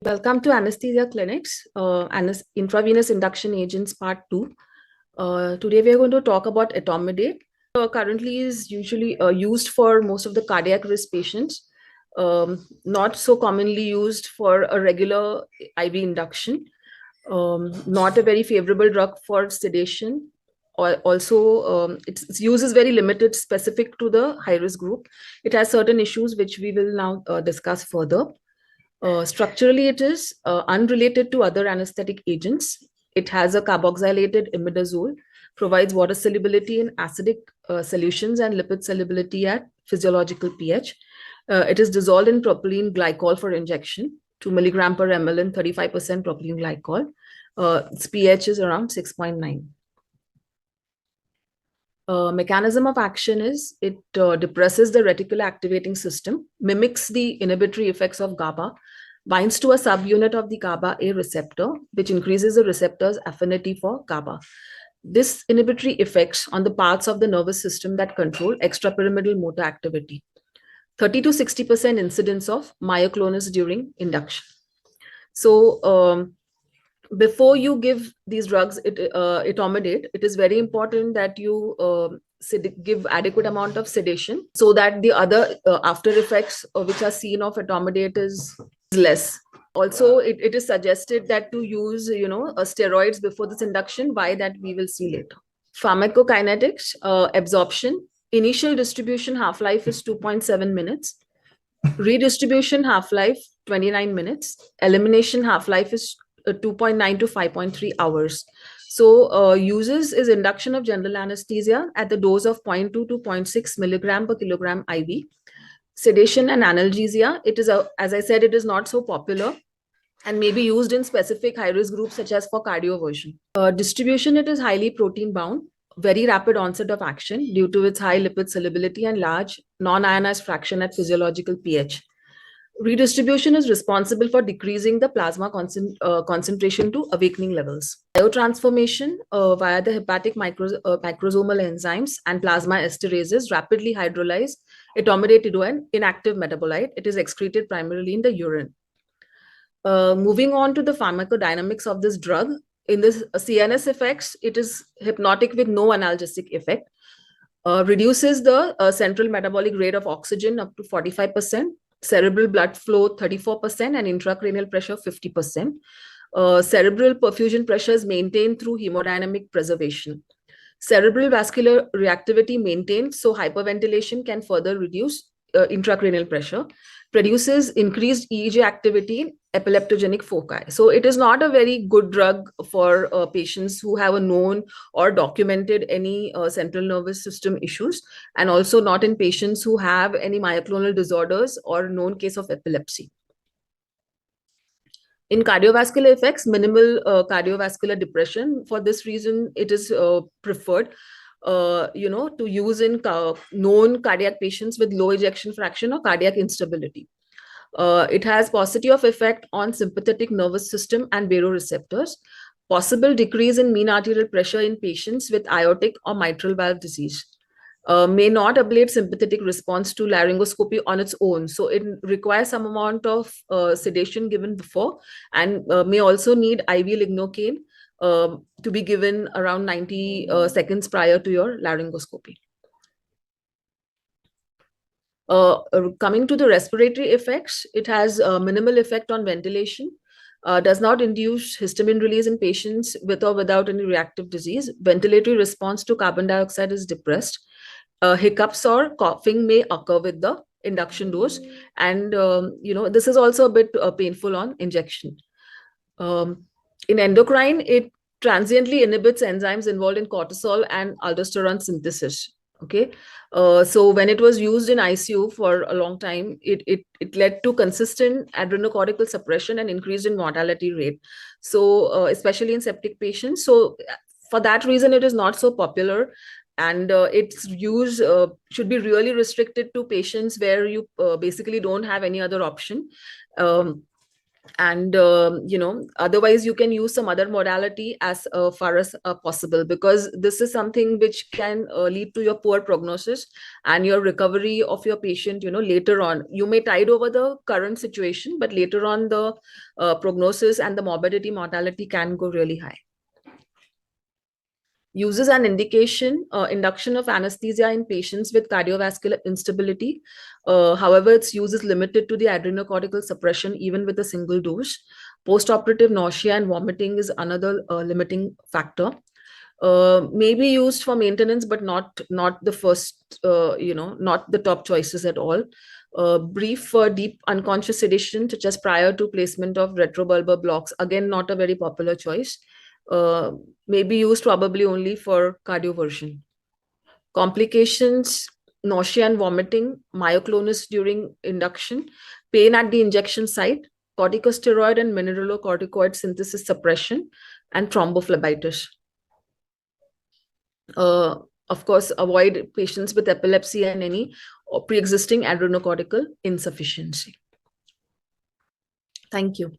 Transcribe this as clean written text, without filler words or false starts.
Welcome to Anesthesia Clinics, Intravenous Induction Agents Part 2. Today we are going to talk about Etomidate. Currently is usually used for most of the cardiac risk patients, not so commonly used for a regular IV induction. Not a very favorable drug for sedation. Also, its use is very limited, specific to the high-risk group. It has certain issues which we will now discuss further. Structurally, it is unrelated to other anesthetic agents. It has a carboxylated imidazole, provides water solubility in acidic solutions and lipid solubility at physiological pH. It is dissolved in propylene glycol for injection, 2 milligram per ml in 35% propylene glycol. Its pH is around 6.9. Mechanism of action is it depresses the reticular activating system, mimics the inhibitory effects of GABA, binds to a subunit of the GABA-A receptor, which increases the receptor's affinity for GABA. This inhibitory effects on the parts of the nervous system that control extrapyramidal motor activity. 30 to 60% incidence of myoclonus during induction. So, before you give these drugs, Etomidate, it is very important that you give adequate amount of sedation so that the other after effects which are seen of Etomidate is less. Also, it is suggested that to use, steroids before this induction. Why, that we will see later. Pharmacokinetics, absorption, initial distribution half-life is 2.7 minutes. Redistribution half-life 29 minutes. Elimination half-life is 2.9 to 5.3 hours. So uses is induction of general anesthesia at the dose of 0.2 to 0.6 milligram per kilogram IV. Sedation and analgesia, it is, as I said, it is not so popular and may be used in specific high-risk groups such as for cardioversion. Distribution, it is highly protein-bound, very rapid onset of action due to its high lipid solubility and large non-ionized fraction at physiological pH. Redistribution is responsible for decreasing the plasma concentration to awakening levels. Biotransformation via the hepatic macrosomal enzymes and plasma esterases rapidly hydrolyze etomidate into an inactive metabolite. It is excreted primarily in the urine. Moving on to the pharmacodynamics of this drug, in this CNS effects, it is hypnotic with no analgesic effect. Reduces the central metabolic rate of oxygen up to 45%. Cerebral blood flow 34% and intracranial pressure 50%. Cerebral perfusion pressure is maintained through hemodynamic preservation. Cerebral vascular reactivity maintained, so hyperventilation can further reduce intracranial pressure. Produces increased EEG activity in epileptogenic foci. So it is not a very good drug for patients who have a known or documented any central nervous system issues, and also not in patients who have any myoclonal disorders or known case of epilepsy. In cardiovascular effects, minimal cardiovascular depression. For this reason, it is preferred to use in known cardiac patients with low ejection fraction or cardiac instability. It has positive effect on sympathetic nervous system and baroreceptors. Possible decrease in mean arterial pressure in patients with aortic or mitral valve disease. May not ablate sympathetic response to laryngoscopy on its own. So it requires some amount of sedation given before, and may also need IV lignocaine to be given around 90 seconds prior to your laryngoscopy. Coming to the respiratory effects, it has minimal effect on ventilation, does not induce histamine release in patients with or without any reactive disease. Ventilatory response to carbon dioxide is depressed. Hiccups or coughing may occur with the induction dose, and this is also a bit painful on injection. In endocrine, it transiently inhibits enzymes involved in cortisol and aldosterone synthesis. Okay, so when it was used in ICU for a long time, it led to consistent adrenocortical suppression and increase in mortality rate. So especially in septic patients. So for that reason, it is not so popular, and its use should be really restricted to patients where you basically don't have any other option. And otherwise you can use some other modality as far as possible, because this is something which can lead to your poor prognosis and your recovery of your patient. Later on you may tide over the current situation, but later on the prognosis and the morbidity mortality can go really high. Uses and indication: induction of anesthesia in patients with cardiovascular instability. However, its use is limited to the adrenocortical suppression, even with a single dose. Postoperative nausea and vomiting is another limiting factor. May be used for maintenance, but not the first, not the top choices at all. Brief for deep unconscious sedation, such as prior to placement of retrobulbar blocks, again not a very popular choice. uh, may be used probably only for cardioversion. Complications: nausea and vomiting, myoclonus during induction, pain at the injection site, corticosteroid and mineralocorticoid synthesis suppression, and thrombophlebitis. Uh, of course, avoid patients with epilepsy and any pre-existing adrenocortical insufficiency. Thank you.